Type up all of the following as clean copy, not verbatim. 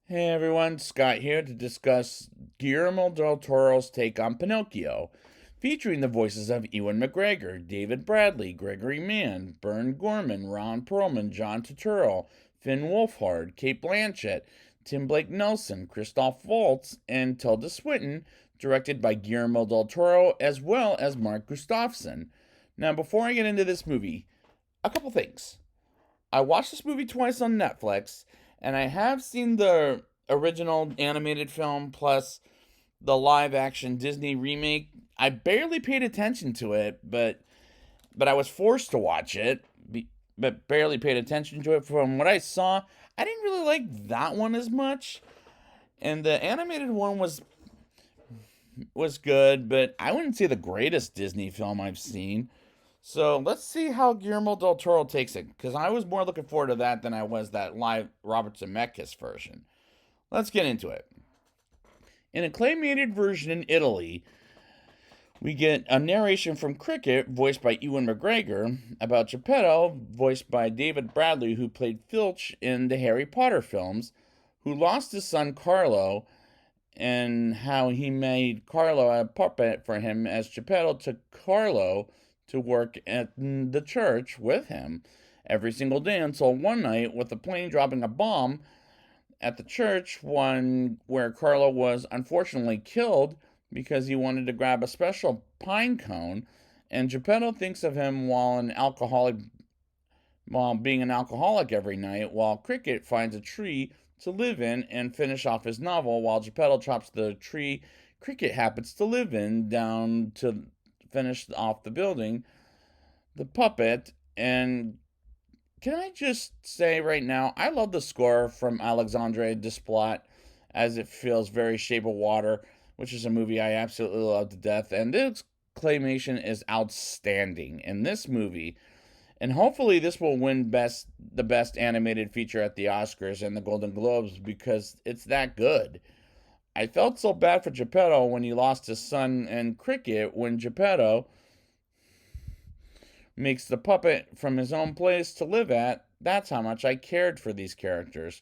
Hey everyone, Scott here to discuss Guillermo del Toro's take on Pinocchio, featuring the voices of Ewan McGregor, David Bradley, Gregory Mann, Bern Gorman, Ron Perlman, John Turturro, Finn Wolfhard, Kate Blanchett, Tim Blake Nelson, Christoph Waltz, and Tilda Swinton, directed by Guillermo del Toro, as well as Mark Gustafsson. Now, before I get into this movie, a couple things. I watched this movie twice on Netflix, and I have seen the original animated film plus the live action Disney remake. I barely paid attention to it, but I was forced to watch it, but barely paid attention to it. From what I saw, I didn't really like that one as much, and the animated one was good, but I wouldn't say the greatest Disney film I've seen. So let's see how Guillermo del Toro takes it, because I was more looking forward to that than I was that live Robert Zemeckis version. Let's get into it. In a claymated version in Italy, we get a narration from Cricket, voiced by Ewan McGregor, about Geppetto, voiced by David Bradley, who played Filch in the Harry Potter films, who lost his son Carlo, and how he made Carlo a puppet for him as Geppetto took Carlo to work at the church with him every single day until one night, with the plane dropping a bomb at the church, one where Carlo was unfortunately killed because he wanted to grab a special pine cone, and Geppetto thinks of him while being an alcoholic every night, while Cricket finds a tree to live in and finish off his novel, while Geppetto chops the tree Cricket happens to live in down to finish off the building, the puppet. And can I just say right now, I love the score from Alexandre Desplat, as it feels very Shape of Water, which is a movie I absolutely love to death. And this claymation is outstanding in this movie. And hopefully this will win the best animated feature at the Oscars and the Golden Globes, because it's that good. I felt so bad for Geppetto when he lost his son and Cricket when Geppetto makes the puppet from his own place to live at. That's how much I cared for these characters.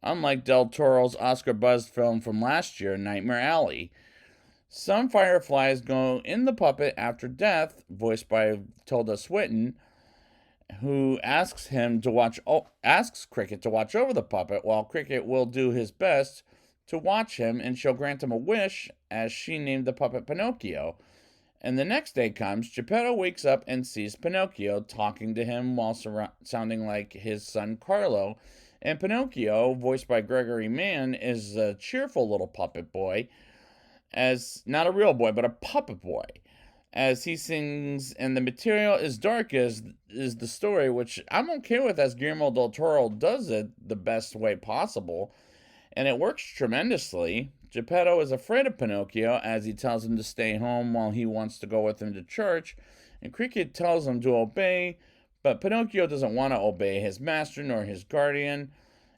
Unlike Del Toro's Oscar buzzed film from last year, Nightmare Alley. Some fireflies go in the puppet after death, voiced by Tilda Swinton, who asks Cricket to watch over the puppet, while Cricket will do his best to watch him, and she'll grant him a wish, as she named the puppet Pinocchio. And the next day comes, Geppetto wakes up and sees Pinocchio talking to him while sounding like his son Carlo. And Pinocchio, voiced by Gregory Mann, is a cheerful little puppet boy, as not a real boy, but a puppet boy, as he sings, and the material is dark as is the story, which I'm okay with, as Guillermo del Toro does it the best way possible, and it works tremendously. Geppetto is afraid of Pinocchio, as he tells him to stay home while he wants to go with him to church, and Cricket tells him to obey, but Pinocchio doesn't want to obey his master nor his guardian,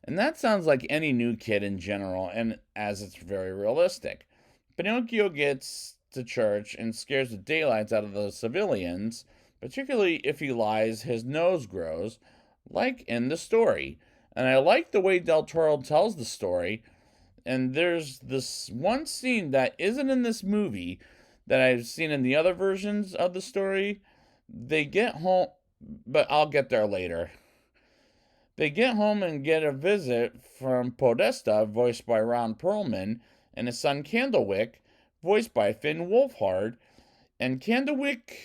and that sounds like any new kid in general, and as it's very realistic. Pinocchio gets to church and scares the daylights out of the civilians, particularly if he lies, his nose grows, like in the story. And I like the way Del Toro tells the story. And there's this one scene that isn't in this movie that I've seen in the other versions of the story. They get home, but I'll get there later. They get home and get a visit from Podesta, voiced by Ron Perlman, and his son Candlewick, voiced by Finn Wolfhard. And Candlewick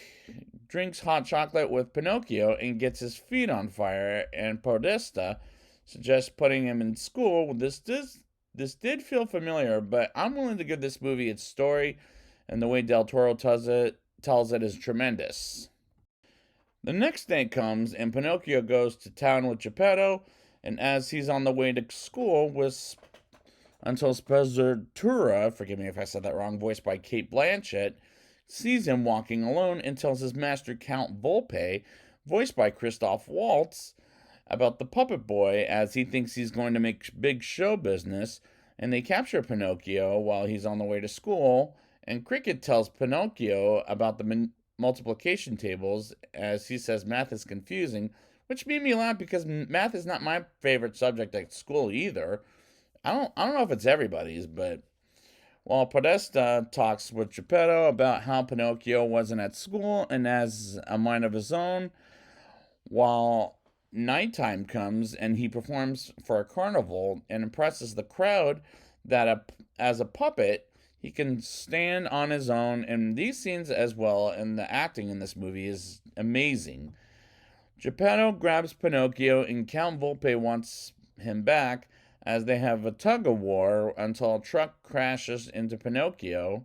drinks hot chocolate with Pinocchio and gets his feet on fire, and Podesta suggests putting him in school. This did feel familiar, but I'm willing to give this movie its story, and the way Del Toro tells it is tremendous. The next day comes, and Pinocchio goes to town with Geppetto, and as he's on the way to school with until Spezzatura, forgive me if I said that wrong, voiced by Kate Blanchett, sees him walking alone and tells his master Count Volpe, voiced by Christoph Waltz, about the puppet boy, as he thinks he's going to make big show business, and they capture Pinocchio while he's on the way to school, and Cricket tells Pinocchio about the multiplication tables, as he says math is confusing, which made me laugh because math is not my favorite subject at school either. I don't know if it's everybody's, but while Podesta talks with Geppetto about how Pinocchio wasn't at school and has a mind of his own, while nighttime comes and he performs for a carnival and impresses the crowd that as a puppet, he can stand on his own. And these scenes as well, and the acting in this movie is amazing. Geppetto grabs Pinocchio, and Count Volpe wants him back as they have a tug of war until a truck crashes into Pinocchio.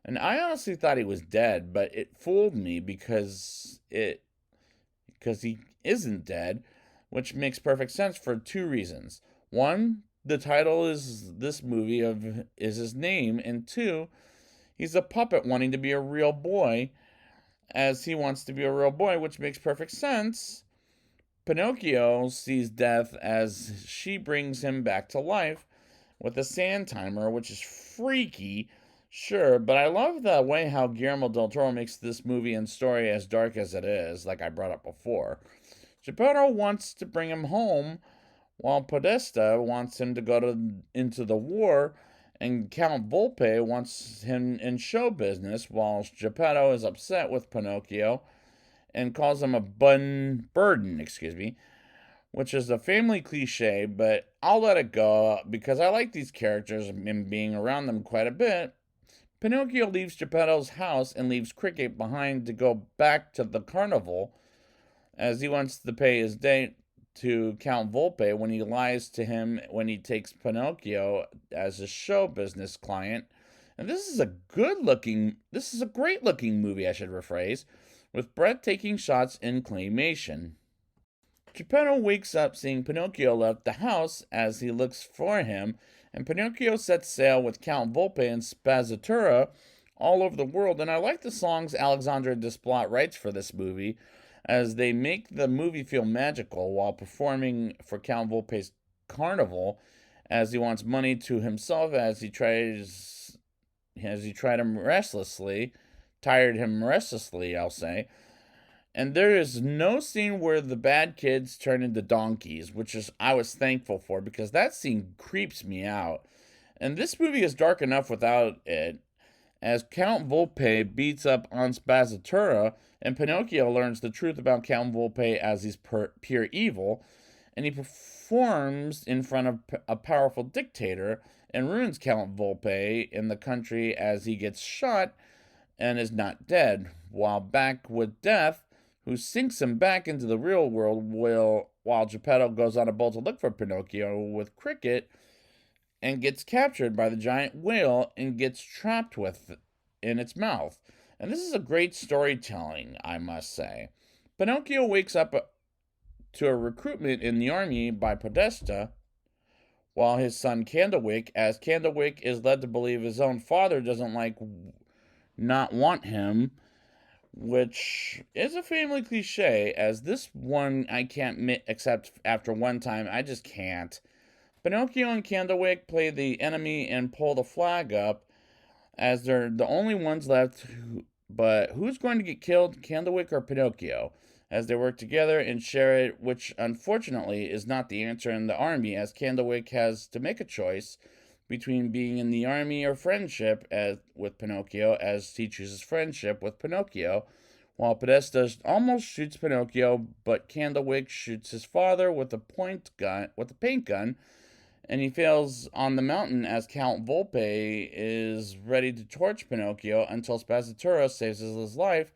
And I honestly thought he was dead, but it fooled me because he isn't dead, which makes perfect sense for two reasons. One, the title is this movie of is his name, and two, he's a puppet wanting to be a real boy as he wants to be a real boy, which makes perfect sense. Pinocchio sees death as she brings him back to life with a sand timer, which is freaky, sure, but I love the way how Guillermo del Toro makes this movie and story as dark as it is, like I brought up before. Geppetto wants to bring him home, while Podesta wants him to into the war, and Count Volpe wants him in show business, while Geppetto is upset with Pinocchio and calls him a burden, which is a family cliche, but I'll let it go because I like these characters and being around them quite a bit. Pinocchio leaves Geppetto's house and leaves Cricket behind to go back to the carnival as he wants to pay his debt to Count Volpe when he lies to him when he takes Pinocchio as a show business client. And this is a great looking movie, I should rephrase, with breathtaking shots in claymation. Geppetto wakes up seeing Pinocchio left the house as he looks for him, and Pinocchio sets sail with Count Volpe and Spazzatura all over the world. And I like the songs Alexandre Desplat writes for this movie, as they make the movie feel magical while performing for Count Volpe's carnival, as he wants money to himself tired him restlessly, I'll say. And there is no scene where the bad kids turn into donkeys, which is I was thankful for because that scene creeps me out. And this movie is dark enough without it, as Count Volpe beats up on Spazzatura, and Pinocchio learns the truth about Count Volpe as he's pure evil, and he performs in front of a powerful dictator and ruins Count Volpe in the country as he gets shot and is not dead, while back with Death, who sinks him back into the real world while Geppetto goes on a boat to look for Pinocchio with Cricket and gets captured by the giant whale and gets trapped in its mouth. And this is a great storytelling, I must say. Pinocchio wakes up to a recruitment in the army by Podesta, while his son Candlewick, as Candlewick is led to believe his own father doesn't not want him, which is a family cliche, as this one I can't accept after one time. I just can't. Pinocchio and Candlewick play the enemy and pull the flag up, as they're the only ones left. But who's going to get killed, Candlewick or Pinocchio? As they work together and share it, which unfortunately is not the answer in the army, as Candlewick has to make a choice between being in the army or friendship with Pinocchio, as he chooses friendship with Pinocchio, while Podesta almost shoots Pinocchio, but Candlewick shoots his father with a paint gun, and he fails on the mountain as Count Volpe is ready to torch Pinocchio until Spazzatura saves his life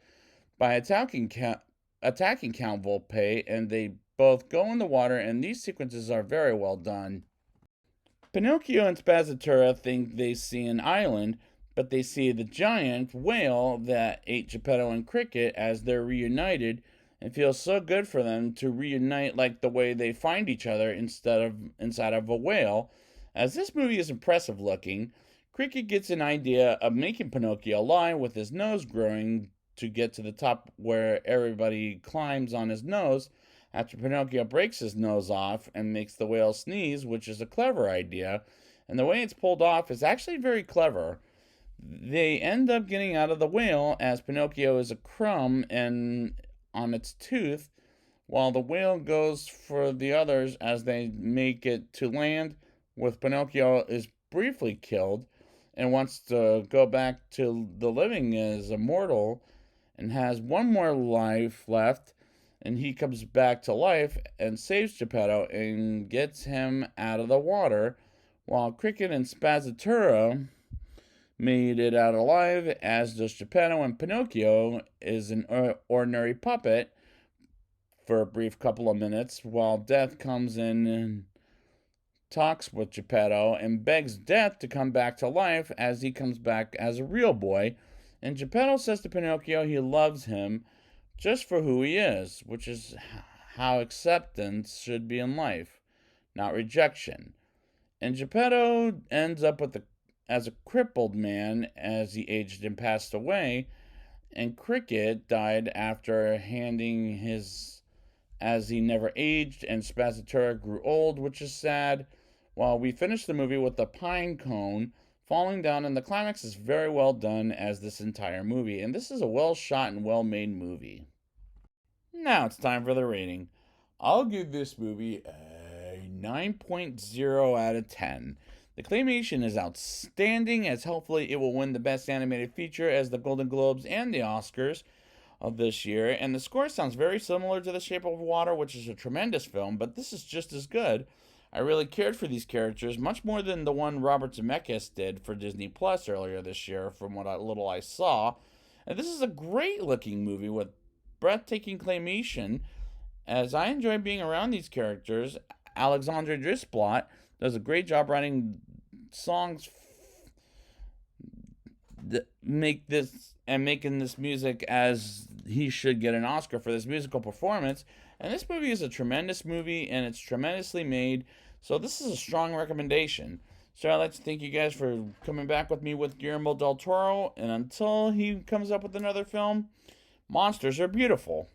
by attacking Count Volpe, and they both go in the water, and these sequences are very well done. Pinocchio and Spazzatura think they see an island, but they see the giant whale that ate Geppetto and Cricket as they're reunited, and feels so good for them to reunite like the way they find each other inside of a whale. As this movie is impressive looking, Cricket gets an idea of making Pinocchio lie with his nose growing to get to the top where everybody climbs on his nose, after Pinocchio breaks his nose off and makes the whale sneeze, which is a clever idea, and the way it's pulled off is actually very clever. They end up getting out of the whale as Pinocchio is a crumb and on its tooth, while the whale goes for the others as they make it to land with Pinocchio is briefly killed and wants to go back to the living as a mortal and has one more life left, and he comes back to life and saves Geppetto and gets him out of the water, while Cricket and Spazzatura made it out alive, as does Geppetto, and Pinocchio is an ordinary puppet for a brief couple of minutes, while Death comes in and talks with Geppetto and begs Death to come back to life as he comes back as a real boy. And Geppetto says to Pinocchio he loves him just for who he is, which is how acceptance should be in life, not rejection. And Geppetto ends up as a crippled man as he aged and passed away, and Cricket died after handing his as he never aged, and Spazzatura grew old, which is sad. While we finish the movie with the pine cone falling down, and the climax is very well done, as this entire movie. And this is a well shot and well made movie. Now it's time for the rating. I'll give this movie a 9.0 out of 10. The claymation is outstanding, as hopefully it will win the Best Animated Feature as the Golden Globes and the Oscars of this year. And the score sounds very similar to The Shape of Water, which is a tremendous film, but this is just as good. I really cared for these characters, much more than the one Robert Zemeckis did for Disney Plus earlier this year, from what little I saw. And this is a great looking movie with breathtaking claymation, as I enjoy being around these characters. Alexandre Desplat does a great job writing songs that make this and making this music, as he should get an Oscar for this musical performance. And this movie is a tremendous movie, and it's tremendously made. So this is a strong recommendation. So I'd like to thank you guys for coming back with me with Guillermo del Toro. And until he comes up with another film, monsters are beautiful.